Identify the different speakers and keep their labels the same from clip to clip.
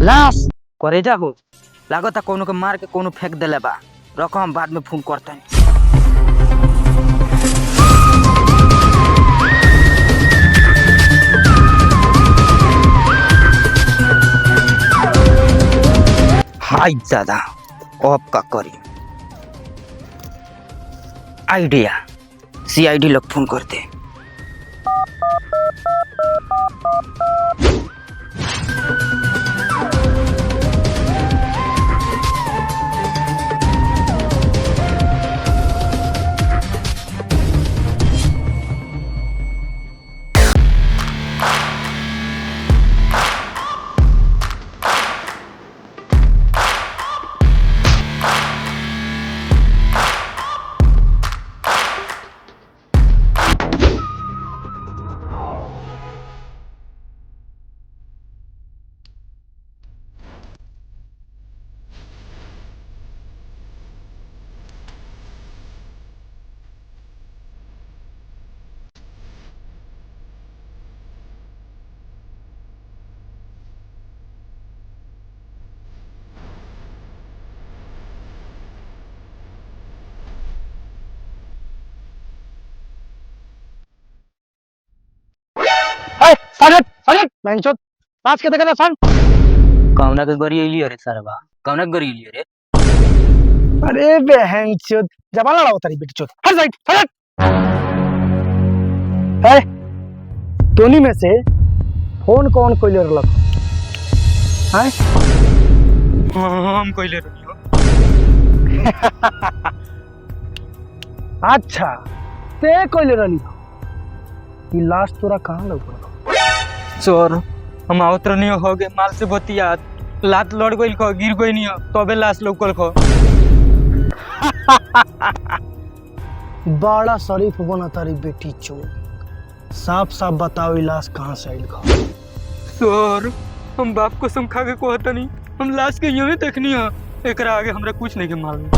Speaker 1: लाश करेजा हो लागता कोनो के मार के कोनो फेंक देले बा। रखो हम बाद में फोन करते हैं। हाय दादा अब का करी आइडिया सीआईडी लोग फोन करते।
Speaker 2: आज के देखा सन
Speaker 1: कौना के गरी लियो रे सरवा कौना के गरी लियो रे।
Speaker 2: अरे बहन चोद जबान लड़ाओ तारी बेटी चोद हट साइड हट। है दोनी में से फोन कौन कोइले रलक है?
Speaker 1: हम कोइले रहियो।
Speaker 2: अच्छा ते कोइले रली ई लास्ट तोरा कहां लौकल?
Speaker 1: चोर हम आवत नहीं हो गए माल से बतिया लात लड़ गइल खो गिर गई नहीं तबे लाश लौकल खो।
Speaker 2: बड़ा शरीफ बना तारी बेटी चोद साफ साफ बताओ ई लाश कहां से आइल खो?
Speaker 1: सर हम बाप को सम खा के कहता नहीं हम लाश के यूं ही देखनी है एकरा आगे हमरा कुछ नहीं के मालूम।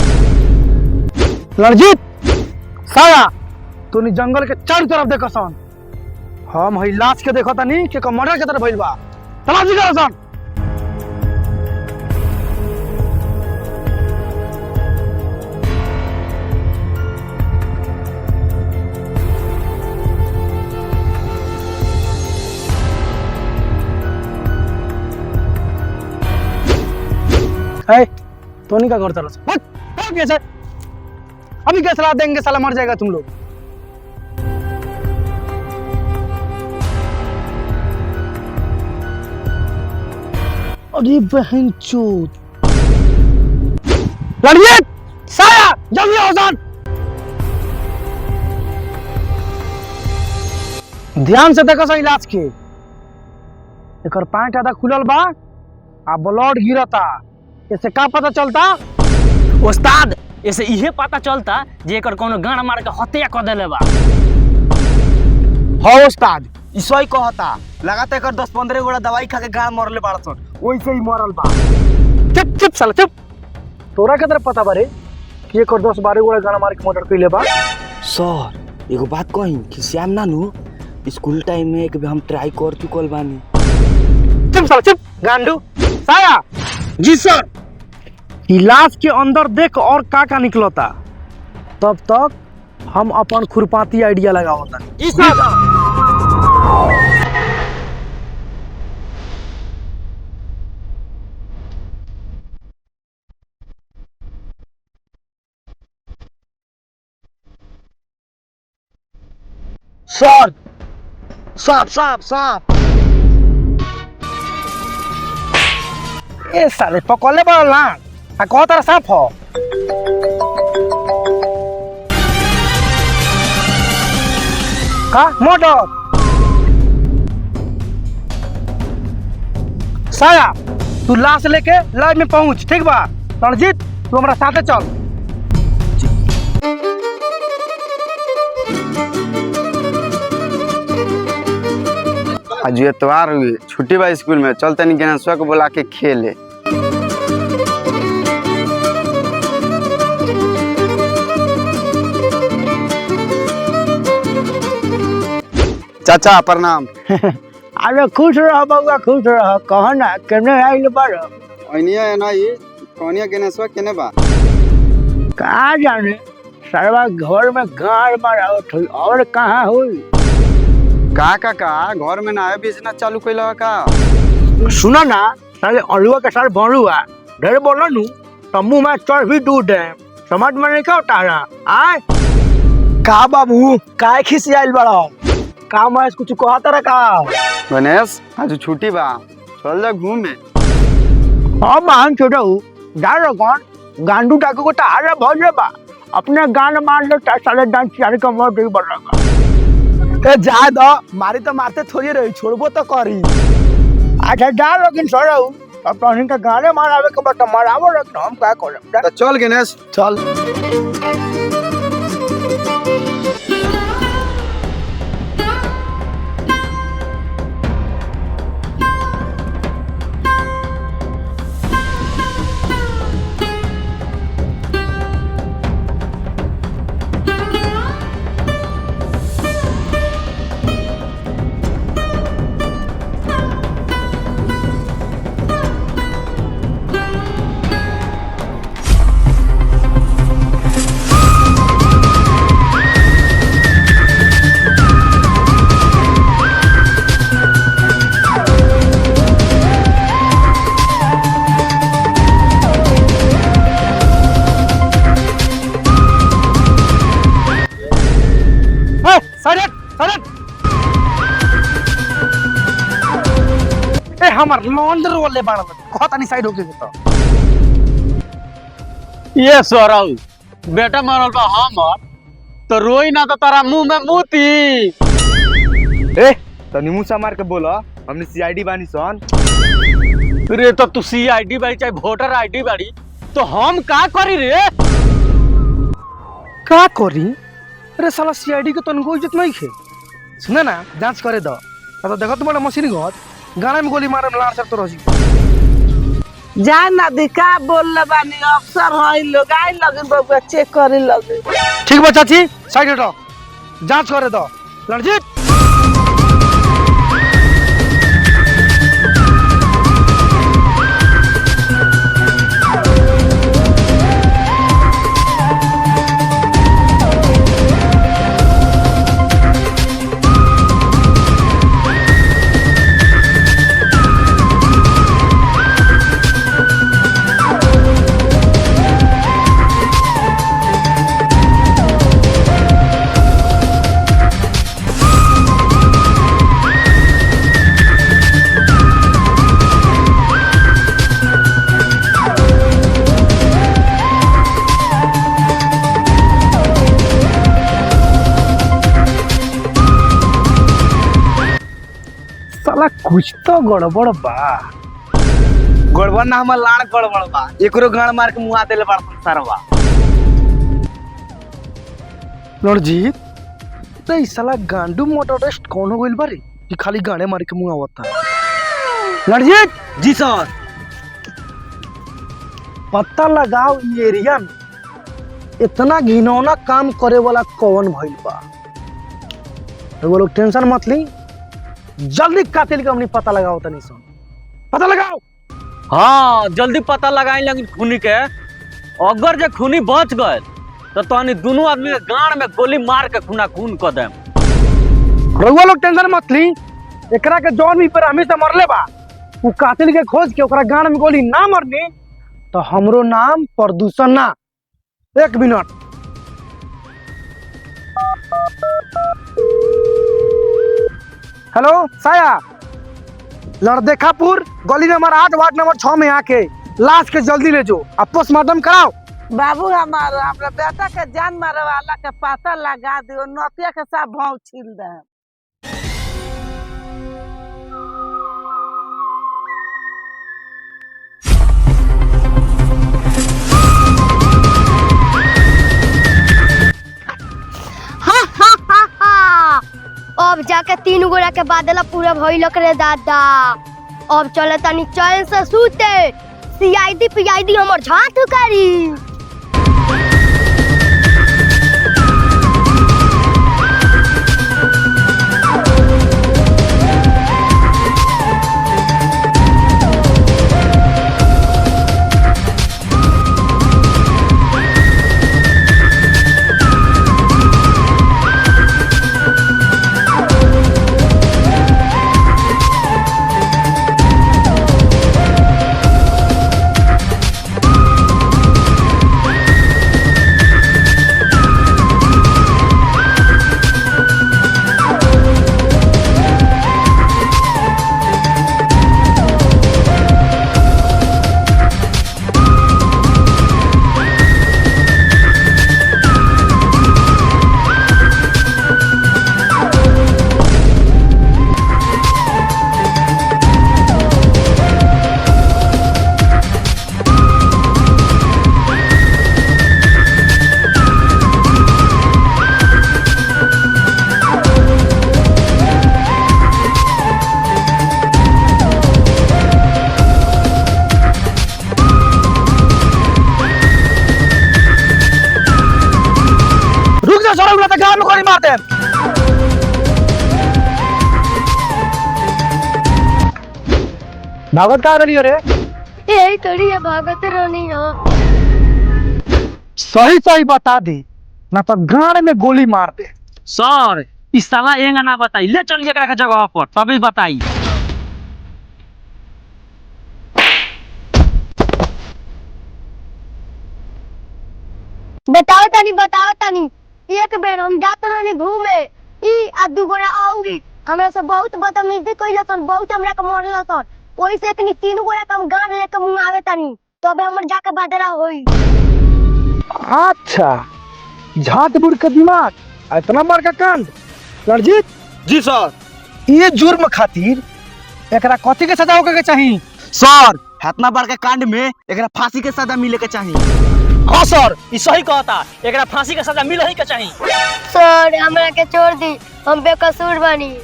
Speaker 2: लड़जीत साया तूनी जंगल के चारों तरफ देखसन हम हई लाश के देखता नहीं के मर्डर के तरफ भइल बा तलाशी करसन। है तोनी का करता रस हट कैसे अभी क्या सलाह देंगे साला मर जाएगा तुम लोग। अरे बहन चोद लड़िए साया जल्दी आओ सन। ध्यान से देखो सही इलाज के एकर पैंट आधा खुलल बा आ ब्लड गिरता इससे का पता चलता?
Speaker 3: उस्ताद ऐसे इहे पता चलता जे एकर कोनो गाड़ मार के हत्या कर देले बा।
Speaker 2: हाँ उस्ताद
Speaker 1: ई सही कहता लगातार एकर 10-15 गोड़ा दवाई खा के गाड़ मरले बाड़सन
Speaker 2: वैसे ही मरल बा। चुप चुप साला चुप तोरा के तरफ पता बारे कि एकर 10-12 गोड़ा गाना मार के मर्डर कइले बा।
Speaker 1: सर एगो बात कही कि श्याम नानू स्कूल टाइम में एक हम ट्राई कर चुकल बानी।
Speaker 2: चुप साला चुप गांडू साया। जी सर इलाज के अंदर देख और का निकलता तब तक हम अपन खुरपाती आइडिया लगावता।
Speaker 3: जी सर।
Speaker 2: सर साफ साफ साफ ए साले पकड़ले बड़ा ना आ कहो तारा साफ हो का मोटर साया तू लाश लेके लाइव में पहुंच ठीक बा। रणजीत तू हमारा साथे चल।
Speaker 4: आज एतवार हुई छुट्टी बा स्कूल में चलते नहीं ज्ञानस्वा को बुला के खेले। चाचा प्रणाम।
Speaker 2: अरे खुश रह बउआ खुश रह कह ना केने आइल बार
Speaker 4: ओनिया एनाई कोनिया गणेशवा केने बा
Speaker 2: कहाँ जाने सरवा घर में गाड़ मारावत हुई और कहाँ हुई
Speaker 4: का घर में ना बिजनेस चालू कैला का
Speaker 2: सुना ना साले अलुआ के साथ बड़ुआ ढेर बोला नू तो मुंह में चढ़ भी दूध है समझ में नहीं क्या उतारा आय का बाबू काय खिसियाइल बड़ा का मैं कुछ कहता रहा का
Speaker 4: गणेश आज छुट्टी बा चल जा घूमे
Speaker 2: हाँ मान छोड़ा हूँ जा रहा कौन गांडू टाकू को तारा भर बा अपने गान मार लो साले डांस चार का मर नहीं बढ़ रहा ए जा दो मारी तो मारते थोड़ी रही छोड़बो तो करी अच्छा जा लेकिन छोड़ा हूँ अब तो इनका गाने मारावे के बट मारावो लेकिन हम क्या करें
Speaker 4: तो चल गणेश
Speaker 2: चल हमार लॉन्डर वाले बाड़ा कहता नहीं साइड होके तो
Speaker 3: ये सौरव बेटा मरल बा हमर तो रोई ना तो तारा मुंह में मोती
Speaker 5: ए तो निमुसा मार के बोला हमने सीआईडी बानी सन
Speaker 3: रे तो तू सीआईडी बाड़ी चाहे वोटर आईडी बाड़ी तो हम का करी रे
Speaker 2: का करी अरे साला सीआईडी के तनको इज्जत नहीं खे सुना ना जांच करे दो तो देखो तुम्हारा मशीन घोट गाना में गोली मारे लार सब तो रही
Speaker 6: जान ना दिखा बोल बानी अफसर हई लोग आई लगे बबुआ चेक करे लगे
Speaker 2: ठीक बा चाची साइड हटो जांच करे दो रणजीत साला कुछ तो गड़बड़ बा
Speaker 5: गड़बड़ ना हमर लाड़ गड़बड़ बा एकरो गाड़ मार के मुआ देले बाड़ सरवा
Speaker 2: रणजीत तो इस साला गांडू मोटर टेस्ट कौन हो गइल बारे कि खाली गाने मार के मुंह आवता रणजीत
Speaker 5: जी सर
Speaker 2: पता लगाओ ये एरिया में इतना घिनौना काम करे वाला कौन भइल बा तो वो लोग टेंशन मत ली जल्दी कातिल का हमने पता लगाओ तनी सन पता लगाओ
Speaker 3: हाँ जल्दी पता लगाई लगी खूनी के अगर जे खूनी बच गए तो तनी दोनों आदमी के गाड़ में गोली मार के खूना खून कर देम
Speaker 2: रउआ लोग टेंशन मत ली एकरा के जौन भी पर हमें से मरले बा वो कातिल के खोज के ओकरा गाड़ में गोली ना मरनी तो हमरो नाम प्रदूषण ना एक मिनट हेलो साया लड़देखापुर गली नंबर 8 वार्ड नंबर 6 में आके लाश के जल्दी ले जाओ अब पोस्टमार्टम कराओ
Speaker 6: बाबू हमारा हमरा बेटा के जान मारे वाला के पता लगा दियो नोटिया के साथ भाव छील दे
Speaker 7: अब जाके 3 गोरा के बादल पूरा भइल रे दादा अब चले तनी चैन से सूते सीआईडी पीआईडी हमर झाट करी
Speaker 2: से सर उगला गांव में गोली मार दे। भागत कहाँ रही हो रे?
Speaker 7: यही थोड़ी है भागत रहनी हो।
Speaker 2: सही सही बता दे ना तो गाड़ में गोली मार दे।
Speaker 3: सर इस साला एंगा ना बताई, ले चलिए एकरा के जगह पर तभी बताई।
Speaker 7: बताओ तनी एक बेर हम जात रहनी घूमे ई आ दू गोरा आउरी हमरा से बहुत बदतमीजी कइला सन, बहुत हमरा के मारला सन। ओही से तनी तीन गोरा के हम गाड़ लेके मुंह आवे तनी तबे हमर जाके बदला होई।
Speaker 2: अच्छा झाट बुड़ के दिमाग इतना मार का कांड। रणजीत
Speaker 5: जी सर।
Speaker 2: ये जुर्म खातिर एकरा कथी के सजा होके के चाहिए?
Speaker 5: सर इतना बड़का कांड में एकरा फांसी के सजा मिले के चाहिए।
Speaker 3: हाँ सर ई सही कहता, एकरा फांसी के सजा मिले ही के चाहिए।
Speaker 7: सर हमरा के छोड़ दी, हम बेकसूर बानी।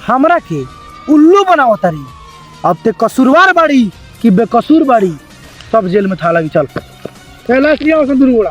Speaker 2: हमरा के उल्लू बनाओ तारी। अब ते कसूरवार बाड़ी कि बेकसूर बाड़ी सब जेल में था लगी। चल कैलाश लिया संदूर गोड़ा।